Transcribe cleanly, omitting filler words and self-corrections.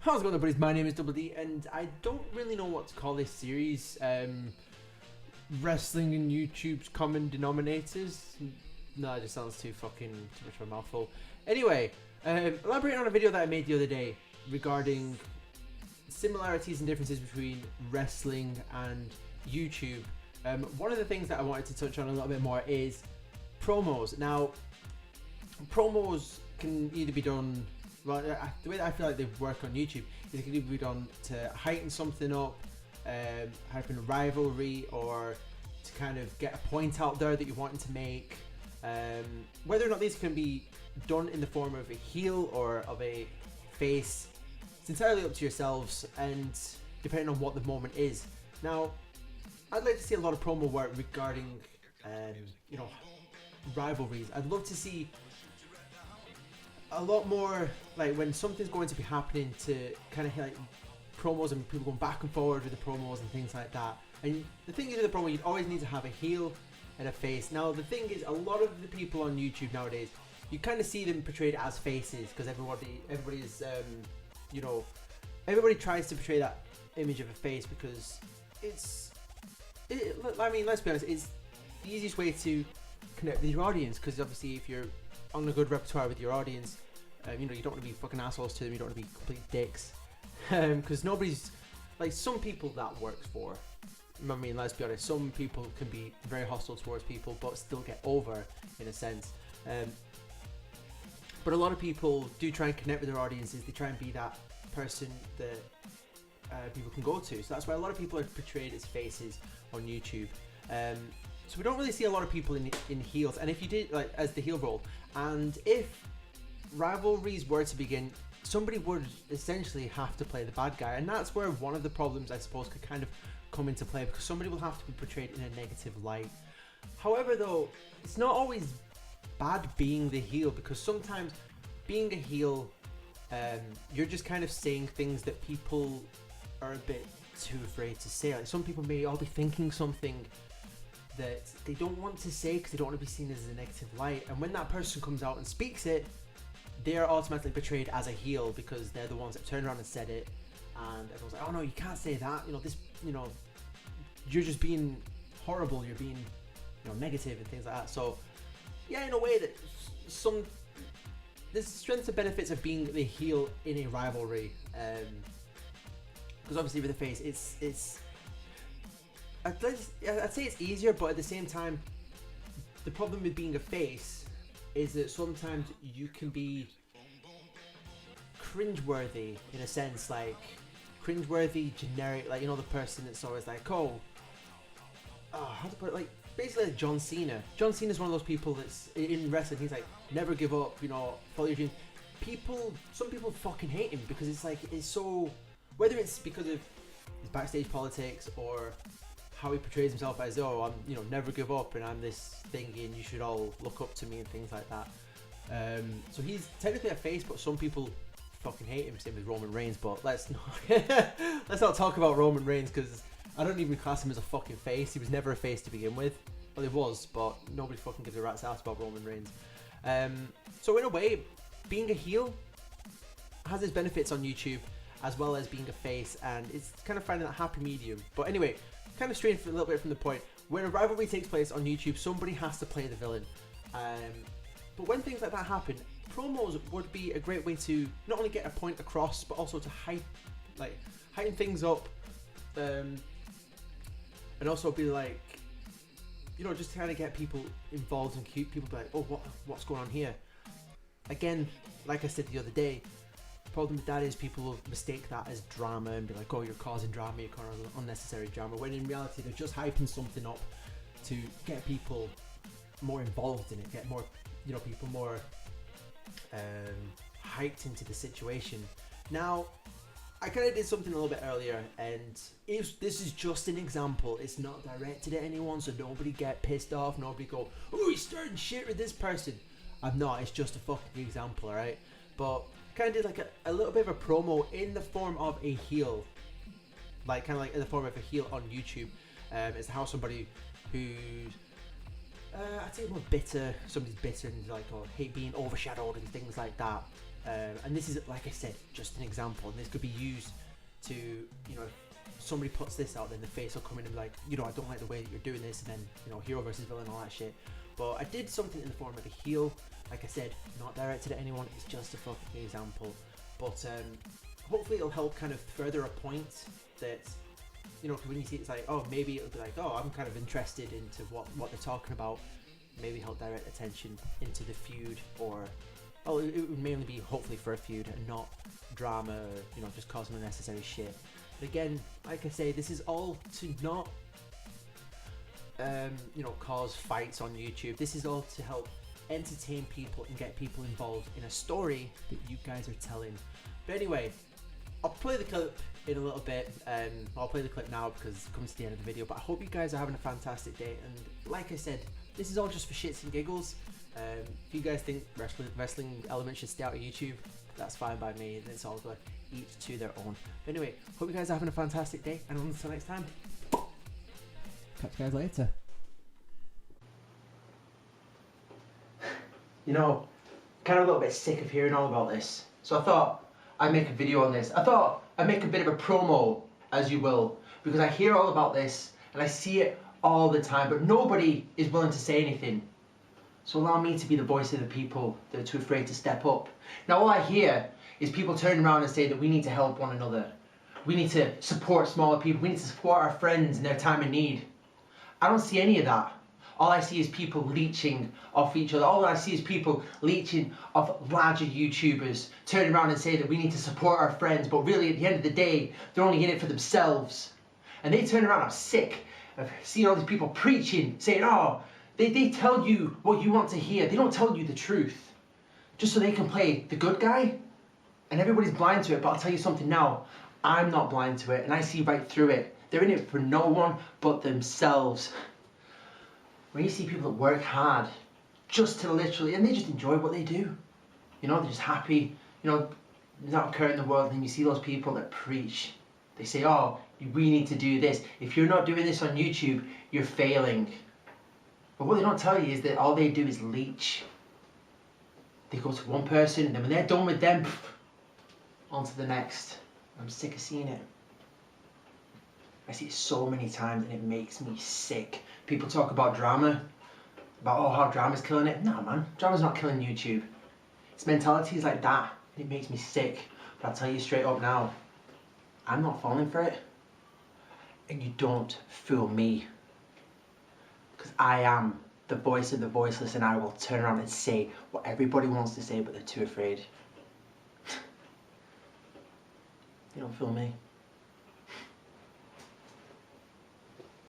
How's it going, everybody? My name is Double D, and I don't really know what to call this series. Wrestling and YouTube's common denominators. No, it just sounds too much of a mouthful. Anyway, elaborating on a video that I made the other day regarding similarities and differences between wrestling and YouTube. One of the things that I wanted to touch on a little bit more is promos. Now, promos can either be done. Well, the way that I feel like they work on YouTube is it can either be done to heighten something up, heighten a rivalry, or to kind of get a point out there that you're wanting to make. Whether or not these can be done in the form of a heel or of a face, it's entirely up to yourselves and depending on what the moment is. Now, I'd like to see a lot of promo work regarding, rivalries. I'd love to see a lot more, like when something's going to be happening, to kind of like promos and people going back and forward with the promos and things like that. And the thing is with the promo, you'd always need to have a heel and a face. Now the thing is, a lot of the people on YouTube nowadays, you kind of see them portrayed as faces because everybody's everybody tries to portray that image of a face because let's be honest, it's the easiest way to connect with your audience, because obviously if you're on a good repertoire with your audience, you don't want to be fucking assholes to them, you don't want to be complete dicks, because nobody's, like, some people that works for, I mean, let's be honest, some people can be very hostile towards people but still get over in a sense, but a lot of people do try and connect with their audiences. They try and be that person that people can go to, so that's why a lot of people are portrayed as faces on YouTube. So we don't really see a lot of people in heels, and if you did, like, as the heel role, and if rivalries were to begin, somebody would essentially have to play the bad guy, and that's where one of the problems, I suppose, could kind of come into play, because somebody will have to be portrayed in a negative light. However, though, it's not always bad being the heel, because sometimes being a heel, you're just kind of saying things that people are a bit too afraid to say. Like, some people may all be thinking something that they don't want to say because they don't want to be seen as a negative light, and when that person comes out and speaks it, they are automatically portrayed as a heel because they're the ones that turned around and said it, and everyone's like, oh no, you can't say that, you're just being horrible, you're being negative and things like that. So yeah, in a way, that there's strengths and benefits of being the heel in a rivalry, because obviously with the face, it's I'd say it's easier, but at the same time, the problem with being a face is that sometimes you can be cringeworthy in a sense, like cringeworthy, generic, like, the person that's always like, how to put it, like, basically like John Cena. John Cena is one of those people that's in wrestling, he's like, never give up, follow your dreams. Some people fucking hate him because it's like, it's so, whether it's because of his backstage politics or how he portrays himself as, I'm, never give up and I'm this thingy and you should all look up to me and things like that. So he's technically a face, but some people fucking hate him, same as Roman Reigns, but let's not talk about Roman Reigns, because I don't even class him as a fucking face. He was never a face to begin with. Well, he was, but nobody fucking gives a rat's ass about Roman Reigns. So in a way, being a heel has its benefits on YouTube as well as being a face, and it's kind of finding that happy medium. But anyway, kind of straying a little bit from the point. When a rivalry takes place on YouTube, somebody has to play the villain. But when things like that happen, promos would be a great way to not only get a point across, but also to heighten things up, and also be like, just to kind of get people involved and keep people like, oh, what's going on here? Again, like I said the other day, the problem with that is people will mistake that as drama and be like, oh, you're causing drama, you're causing unnecessary drama, when in reality they're just hyping something up to get people more involved in it, get more, people more hyped into the situation. Now, I kind of did something a little bit earlier, and this is just an example. It's not directed at anyone, so nobody get pissed off, nobody go, oh, he's starting shit with this person. I'm not, it's just a fucking example, alright? But kind of did like a little bit of a promo in the form of a heel, like kind of like in the form of a heel on YouTube. It's how somebody who's I'd say more bitter, somebody's bitter and like, or hate being overshadowed and things like that, And this is, like I said, just an example, and this could be used to, you know, if somebody puts this out, then the face will come in and be like, you know, I don't like the way that you're doing this, and then, you know, hero versus villain, all that shit. But I did something in the form of a heel, like I said, not directed at anyone, it's just a fucking example. But hopefully it'll help kind of further a point that, you know, when you see it, it's like, oh, maybe it'll be like, oh, I'm kind of interested into what they're talking about, maybe help direct attention into the feud, or, oh, it would mainly be hopefully for a feud and not drama, you know, just causing unnecessary shit. But again, like I say, this is all to not, you know, cause fights on YouTube. This is all to help entertain people and get people involved in a story that you guys are telling. But anyway, I'll play the clip in a little bit. I'll play the clip now because it comes to the end of the video, but I hope you guys are having a fantastic day. And like I said, this is all just for shits and giggles. If you guys think wrestling elements should stay out of YouTube, that's fine by me. It's all good, each to their own. But anyway, hope you guys are having a fantastic day, and until next time, catch you guys later. You know, kind of a little bit sick of hearing all about this, so I thought I'd make a video on this. I thought I'd make a bit of a promo, as you will, because I hear all about this and I see it all the time, but nobody is willing to say anything. So allow me to be the voice of the people that are too afraid to step up. Now all I hear is people turning around and say that we need to help one another. We need to support smaller people. We need to support our friends in their time of need. I don't see any of that. All I see is people leeching off each other. All I see is people leeching off larger YouTubers, turning around and saying that we need to support our friends, but really at the end of the day, they're only in it for themselves. And they turn around, I'm sick of seeing all these people preaching, saying, oh, they tell you what you want to hear. They don't tell you the truth, just so they can play the good guy. And everybody's blind to it, but I'll tell you something now, I'm not blind to it, and I see right through it. They're in it for no one but themselves. When you see people that work hard just to literally, and they just enjoy what they do, you know, they're just happy, you know, there's not a care in the world, and you see those people that preach. They say, oh, we need to do this. If you're not doing this on YouTube, you're failing. But what they don't tell you is that all they do is leech. They go to one person, and then when they're done with them, on to the next. I'm sick of seeing it. I see it so many times and it makes me sick. People talk about drama, about oh how drama's killing it. Nah man, drama's not killing YouTube. Its mentality is like that and it makes me sick. But I'll tell you straight up now, I'm not falling for it. And you don't fool me. Because I am the voice of the voiceless, and I will turn around and say what everybody wants to say but they're too afraid. You don't fool me.